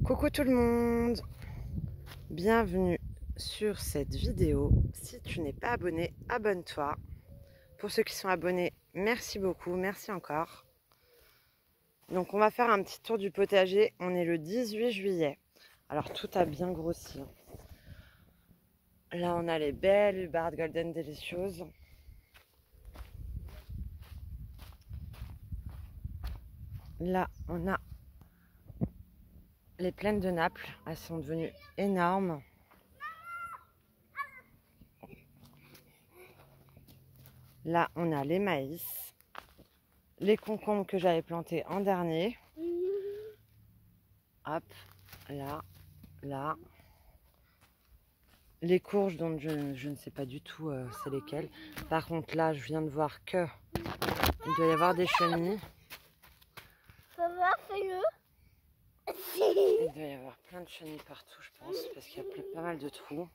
Coucou tout le monde, bienvenue sur cette vidéo. Si tu n'es pas abonné, abonne-toi. Pour ceux qui sont abonnés, merci beaucoup, merci encore. Donc on va faire un petit tour du potager, on est le 18 juillet. Alors tout a bien grossi. Là on a les belles barres golden délicieuses. Là on a les plaines de Naples, elles sont devenues énormes. Là, on a les maïs, les concombres que j'avais plantés en dernier. Hop, là, là. Les courges dont je ne sais pas du tout c'est lesquelles. Par contre, là, je viens de voir que il doit y avoir des chenilles. Il doit y avoir plein de chenilles partout, je pense, parce qu'il y a pas mal de trous.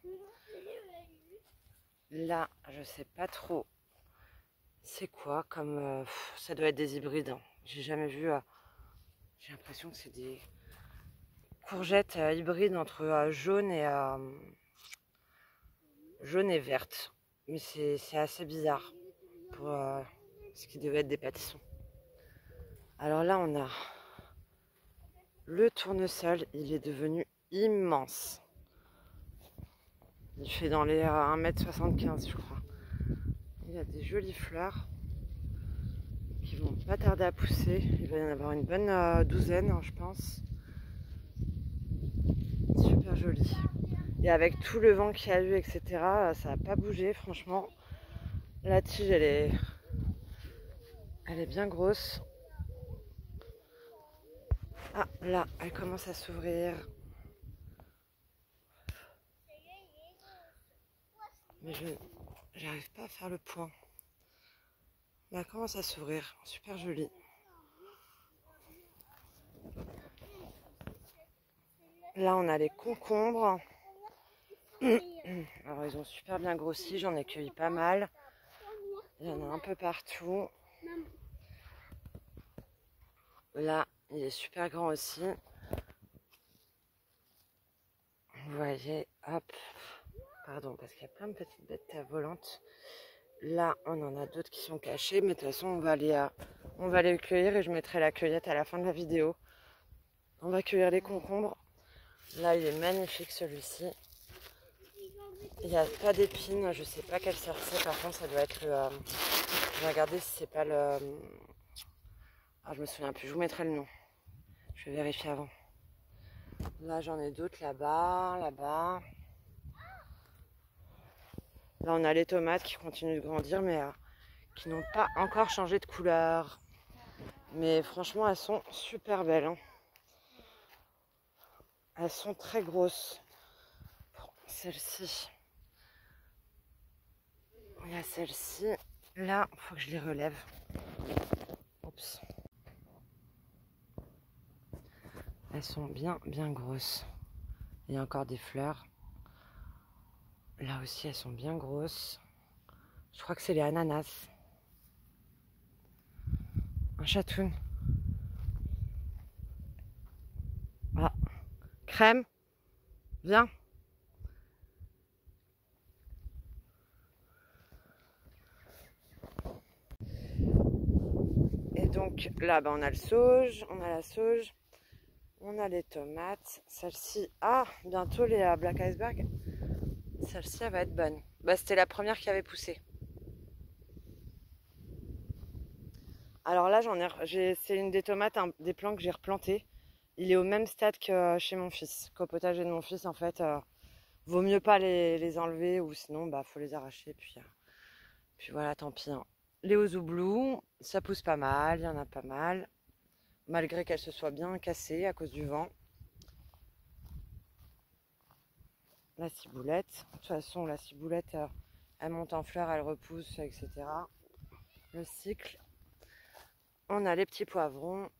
Là, je sais pas trop. C'est quoi comme... ça doit être des hybrides. Hein. J'ai jamais vu... j'ai l'impression que c'est des courgettes hybrides entre jaune et verte. Mais c'est assez bizarre pour ce qui devait être des pâtissons. Alors là, on a le tournesol. Il est devenu immense. Il fait dans les 1,75 m, je crois. Il a des jolies fleurs qui vont pas tarder à pousser. Il va y en avoir une bonne douzaine, hein, je pense. Super joli. Et avec tout le vent qu'il y a eu, etc., ça n'a pas bougé, franchement. La tige, elle est bien grosse. Ah, là, elle commence à s'ouvrir. Mais j'arrive pas à faire le point. Mais elle commence à s'ouvrir. Super jolie. Là, on a les concombres. Alors, ils ont super bien grossi. J'en ai cueilli pas mal. Il y en a un peu partout. Là, il est super grand aussi. Vous voyez, hop. Pardon, parce qu'il y a plein de petites bêtes volantes. Là, on en a d'autres qui sont cachés. Mais de toute façon, on va les cueillir et je mettrai la cueillette à la fin de la vidéo. On va cueillir les concombres. Là, il est magnifique celui-ci. Il n'y a pas d'épines. Je sais pas quelle sorte c'est. Par contre, ça doit être le... je vais regarder si c'est pas le... Ah, je me souviens plus. Je vous mettrai le nom. Je vais vérifier avant. Là, j'en ai d'autres là-bas, là-bas. Là, on a les tomates qui continuent de grandir, mais qui n'ont pas encore changé de couleur. Mais franchement, elles sont super belles. Hein. Elles sont très grosses. Bon, celle-ci. Il y a celle-ci. Là, il faut que je les relève. Oups. Elles sont bien grosses. Il y a encore des fleurs. Là aussi, elles sont bien grosses. Je crois que c'est les ananas. Un chatoun. Ah, crème, viens. Et donc là, on a le sauge, on a la sauge, on a les tomates. Celle-ci, bientôt les Black Iceberg. Celle-ci, elle va être bonne. C'était la première qui avait poussé. Alors là, c'est une des tomates, des plants que j'ai replanté. Il est au même stade que chez mon fils, qu'au potager de mon fils. En fait, vaut mieux pas les enlever ou sinon, faut les arracher. Puis voilà, tant pis. Hein. Les Ouzoublou, ça pousse pas mal, il y en a pas mal. Malgré qu'elles se soient bien cassées à cause du vent. La ciboulette. De toute façon, la ciboulette, elle monte en fleurs, elle repousse, etc. Le cycle. On a les petits poivrons.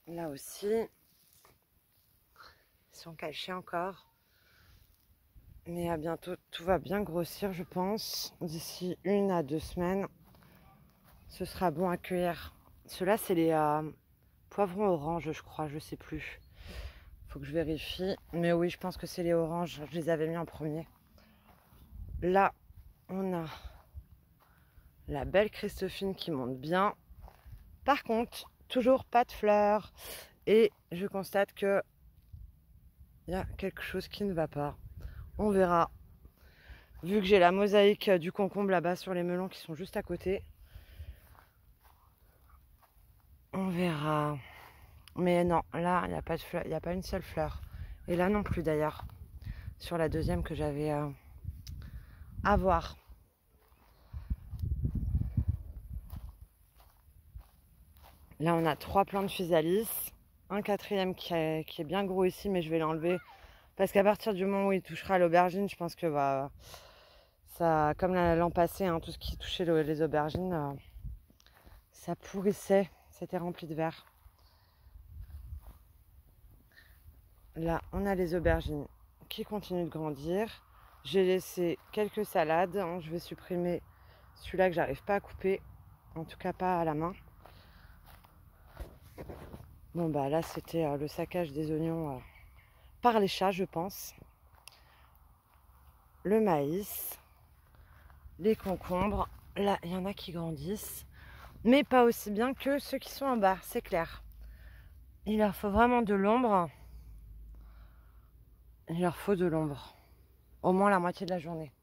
Là aussi. Ils sont cachés encore. Mais à bientôt, tout va bien grossir, je pense. D'ici 1 à 2 semaines, ce sera bon à cueillir. Ceux-là, c'est les poivrons orange, je crois, je sais plus. Faut que je vérifie. Mais oui, je pense que c'est les oranges. Je les avais mis en premier. Là, on a la belle Christophine qui monte bien. Par contre, toujours pas de fleurs. Et je constate que il y a quelque chose qui ne va pas. On verra. Vu que j'ai la mosaïque du concombre là-bas sur les melons qui sont juste à côté. On verra. Mais non, là, il n'y a pas de fleur, il n'y a pas une seule fleur. Et là non plus d'ailleurs. Sur la deuxième que j'avais à voir. Là, on a 3 plants de physalis. Un quatrième qui est bien gros ici, mais je vais l'enlever. Parce qu'à partir du moment où il touchera l'aubergine, je pense que ça, comme l'an passé, hein, tout ce qui touchait les aubergines, ça pourrissait. C'était rempli de verre. Là, on a les aubergines qui continuent de grandir. J'ai laissé quelques salades. Hein. Je vais supprimer celui-là que j'arrive pas à couper. En tout cas, pas à la main. Bon, bah là, c'était le saccage des oignons par les chats, je pense. Le maïs. Les concombres. Là, il y en a qui grandissent. Mais pas aussi bien que ceux qui sont en bas, c'est clair. Il leur faut vraiment de l'ombre. Il leur faut de l'ombre. Au moins la moitié de la journée.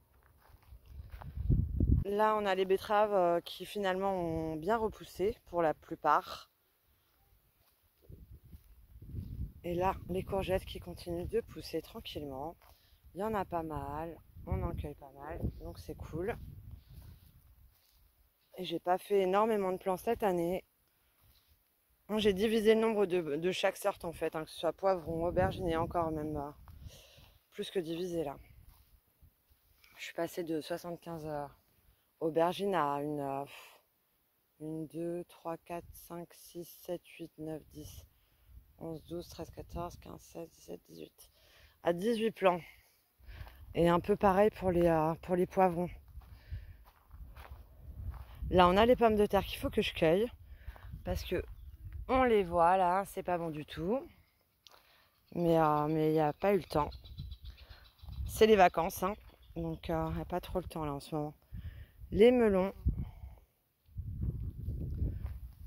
Là, on a les betteraves qui finalement ont bien repoussé pour la plupart. Et là, les courgettes qui continuent de pousser tranquillement. Il y en a pas mal. On en cueille pas mal. Donc c'est cool. Et j'ai pas fait énormément de plants cette année. J'ai divisé le nombre de chaque sorte en fait. Hein, que ce soit poivron, aubergine et encore même plus que divisé là. Je suis passée de 75 aubergines à une 2, 3, 4, 5, 6, 7, 8, 9, 10, 11, 12, 13, 14, 15, 16, 17, 18. À 18 plants. Et un peu pareil pour les poivrons. Là, on a les pommes de terre qu'il faut que je cueille. Parce que on les voit là, c'est pas bon du tout. Mais il n'y a pas eu le temps. C'est les vacances, hein. Donc il n'y a pas trop le temps là en ce moment. Les melons.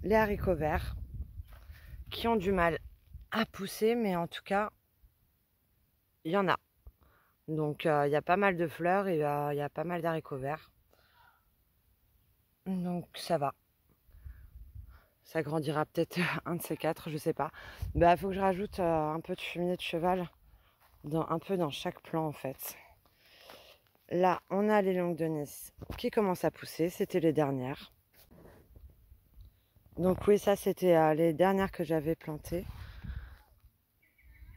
Les haricots verts. Qui ont du mal à pousser, mais en tout cas, il y en a. Donc il y a pas mal de fleurs et il y a pas mal d'haricots verts. Donc ça va. Ça grandira peut-être un de ces 4, je sais pas. Bah faut que je rajoute un peu de fumier de cheval un peu dans chaque plant en fait. Là, on a les longues de Nice qui commencent à pousser. C'était les dernières. Donc oui, ça c'était les dernières que j'avais plantées.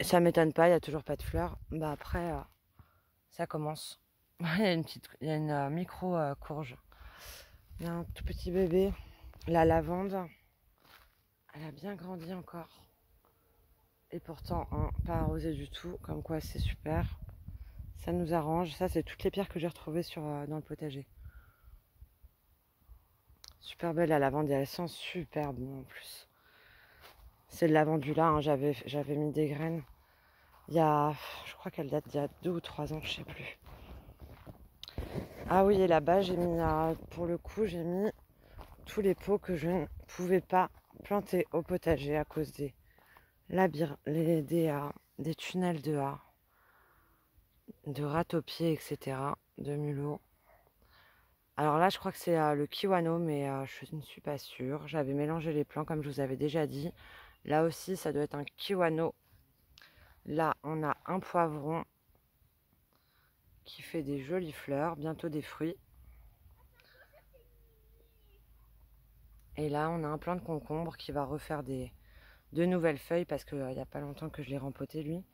Ça m'étonne pas, il n'y a toujours pas de fleurs. Bah après, ça commence. Il y a une micro courge. Il y a un tout petit bébé. La lavande, elle a bien grandi encore. Et pourtant, hein, pas arrosé du tout. Comme quoi, c'est super. Ça nous arrange. Ça, c'est toutes les pierres que j'ai retrouvées dans le potager. Super belle la lavande et elle sent super bon en plus. C'est le lavandula, hein, j'avais mis des graines. Je crois qu'elle date d'il y a 2 ou 3 ans, je sais plus. Ah oui, et là-bas, j'ai mis, pour le coup, j'ai mis tous les pots que je ne pouvais pas planter au potager à cause des tunnels de rats-aux-pieds, etc., de mulots. Alors là, je crois que c'est le kiwano, mais je ne suis pas sûre. J'avais mélangé les plants, comme je vous avais déjà dit. Là aussi, ça doit être un kiwano. Là, on a un poivron qui fait des jolies fleurs, bientôt des fruits. Et là, on a un plant de concombre qui va refaire de nouvelles feuilles parce qu'il n'y a pas longtemps que je l'ai rempoté, lui.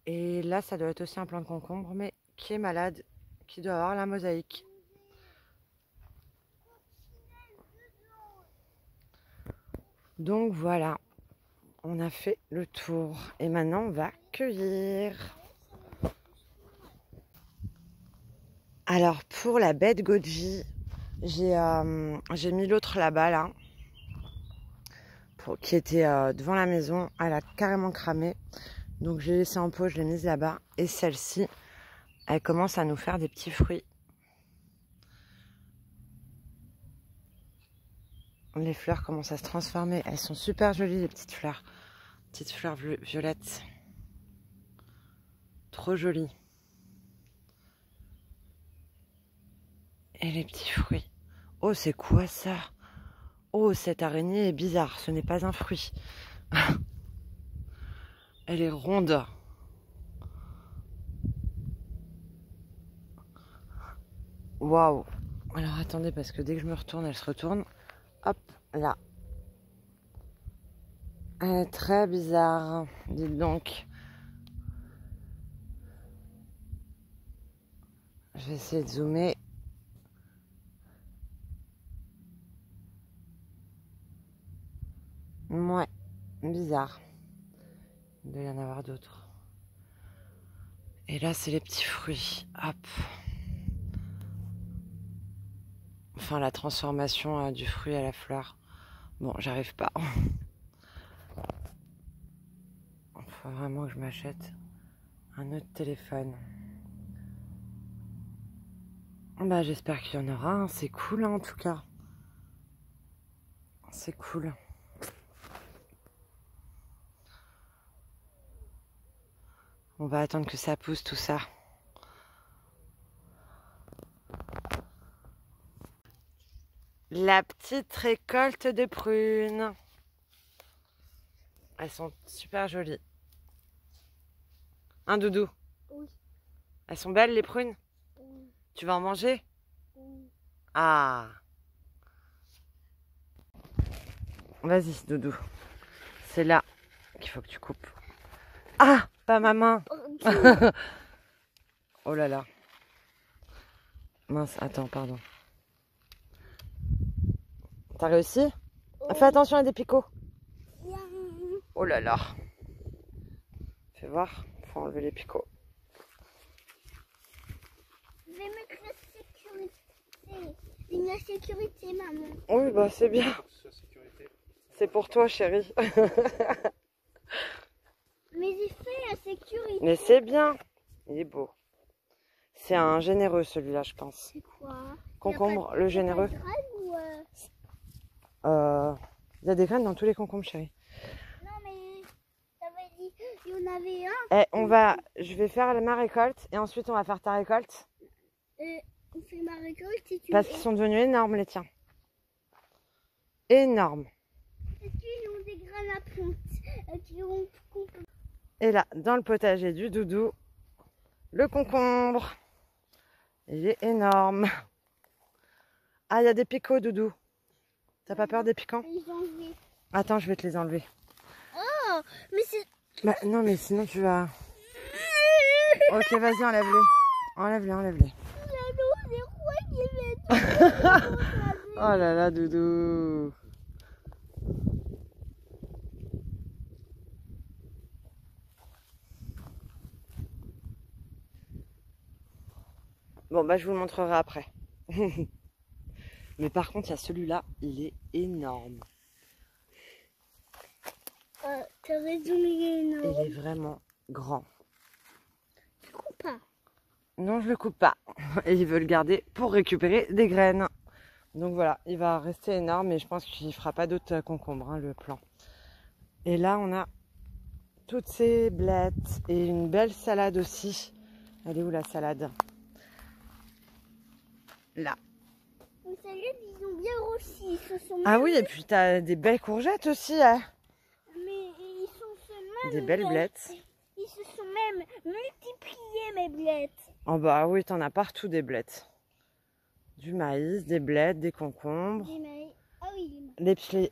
Et là, ça doit être aussi un plant de concombre, mais qui est malade, qui doit avoir la mosaïque. Donc voilà, on a fait le tour. Et maintenant, on va cueillir. Alors, pour la baie de goji, j'ai mis l'autre là-bas, là. qui était devant la maison. Elle a carrément cramé. Donc je l'ai laissée en pot, je l'ai mise là-bas. Et celle-ci, elle commence à nous faire des petits fruits. Les fleurs commencent à se transformer. Elles sont super jolies, les petites fleurs. Petites fleurs violettes. Trop jolies. Et les petits fruits. Oh, c'est quoi ça? Oh, cette araignée est bizarre. Ce n'est pas un fruit. Elle est ronde. Waouh. Alors attendez, parce que dès que je me retourne, elle se retourne. Hop, là. Elle est très bizarre. Dites donc. Je vais essayer de zoomer. Ouais, bizarre. Il doit y en avoir d'autres. Et là, c'est les petits fruits. Hop. Enfin, la transformation du fruit à la fleur. Bon, j'arrive pas. Il faut vraiment que je m'achète un autre téléphone. Bah, j'espère qu'il y en aura. Hein. C'est cool, hein, en tout cas. C'est cool. On va attendre que ça pousse, tout ça. La petite récolte de prunes. Elles sont super jolies. Hein, Doudou? Oui. Elles sont belles, les prunes? Oui. Tu vas en manger? Oui. Ah! Vas-y, Doudou. C'est là qu'il faut que tu coupes. Ah! Pas ma main! Oh là là. Mince, attends, pardon. T'as réussi? Fais attention à des picots. Oh là là. Fais voir, faut enlever les picots. Je vais mettre la sécurité. Une sécurité, maman. Oui, bah c'est bien. C'est pour toi, chérie. Mais j'ai fait la sécurité. Mais c'est bien. Il est beau. C'est un généreux, celui-là, je pense. C'est quoi? Concombre, le généreux. Il y a des graines dans tous les concombres, chérie. Non, mais t'avais dit il y en avait un. Je vais faire ma récolte et ensuite on va faire ta récolte. On fait ma récolte et tu... Parce qu'ils sont devenus énormes, les tiens. Énormes. Est-ce qu'ils ont des graines à ponte qui ont... Et là, dans le potager du Doudou, le concombre. Il est énorme. Ah, il y a des picots, Doudou. T'as pas peur des piquants? Attends, je vais te les enlever. Oh, mais c'est... Bah, non, mais sinon tu vas... Ok, vas-y, enlève-les. Enlève-les, enlève-les. Oh là là, Doudou. Bon, bah, je vous le montrerai après. Mais par contre, il y a celui-là, il est énorme. T'as raison, il est énorme. Il est vraiment grand. Tu coupes pas? Non, je le coupe pas. Et il veut le garder pour récupérer des graines. Donc voilà, il va rester énorme et je pense qu'il ne fera pas d'autres concombres, hein, le plan. Et là, on a toutes ces blettes et une belle salade aussi. Elle est où la salade? Là. Les salades, ils ont bien grossi. Ah oui, et puis tu as des belles courgettes aussi. Hein. Mais ils sont seulement... Des belles blettes. Ils se sont même multipliés, mes blettes. Oh bah oui, t'en as partout des blettes. Du maïs, des blettes, des concombres. Des maïs. Ah oui,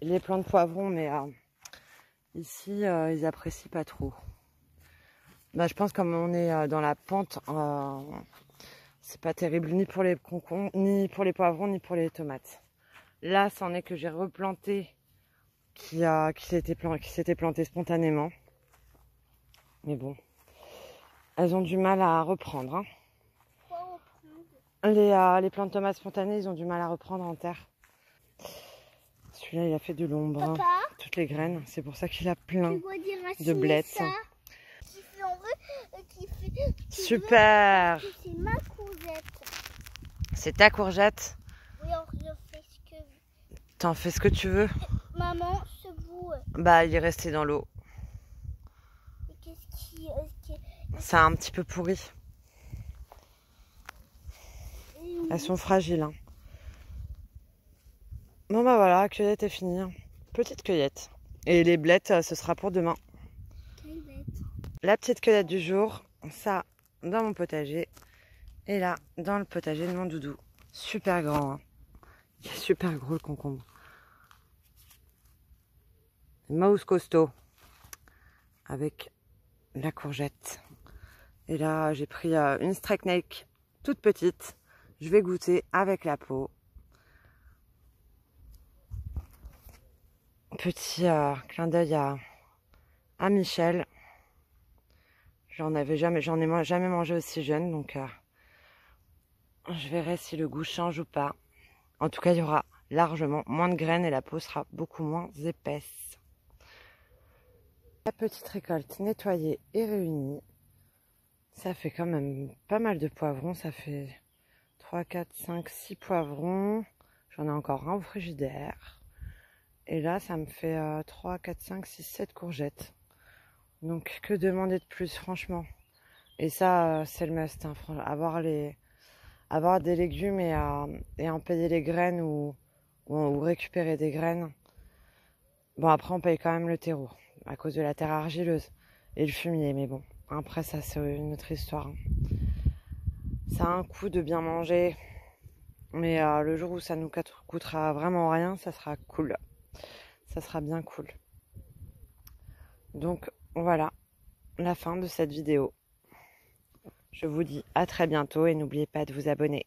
les plants de poivrons, mais ici, ils apprécient pas trop. Bah, je pense comme on est dans la pente, c'est pas terrible ni pour les concombres, ni pour les poivrons, ni pour les tomates. Là, c'en est que j'ai replanté qui s'était planté spontanément. Mais bon, elles ont du mal à reprendre. Hein. Quoi reprendre? Les plants de tomates spontanées, ils ont du mal à reprendre en terre. Celui-là, il a fait de l'ombre. Papa, toutes les graines. C'est pour ça qu'il a plein Tu dois déraciner de blettes. ça. Qui fait en vrai, Super! c'est ma courgette. C'est ta courgette. Oui, alors je fais ce que T'en fais ce que tu veux. maman se boue. Bah, il est resté dans l'eau. Et qu'est-ce qui C'est un petit peu pourri. Elles sont fragiles. Hein. Bon bah voilà, la cueillette est finie. Petite cueillette. Et les blettes, ce sera pour demain. Quelle bête. La petite cueillette du jour, ça dans mon potager. Et là, dans le potager de mon doudou. Super grand. Hein. Il est super gros le concombre. Mouse costaud. Avec la courgette. Et là, j'ai pris une strike neck toute petite. Je vais goûter avec la peau. Petit clin d'œil à Michel. J'en ai jamais mangé aussi jeune, donc je verrai si le goût change ou pas. En tout cas, il y aura largement moins de graines et la peau sera beaucoup moins épaisse. La petite récolte nettoyée et réunie. Ça fait quand même pas mal de poivrons. Ça fait 3, 4, 5, 6 poivrons. J'en ai encore un au frigidaire. Et là, ça me fait 3, 4, 5, 6, 7 courgettes. Donc, que demander de plus, franchement. Et ça, c'est le must. Hein, avoir des légumes et en payer les graines ou récupérer des graines. Bon, après, on paye quand même le terreau à cause de la terre argileuse et le fumier. Mais bon, après, ça, c'est une autre histoire. Hein. Ça a un coût de bien manger. Mais le jour où ça nous coûtera vraiment rien, ça sera cool. Ça sera bien cool. Donc voilà, la fin de cette vidéo. Je vous dis à très bientôt et n'oubliez pas de vous abonner.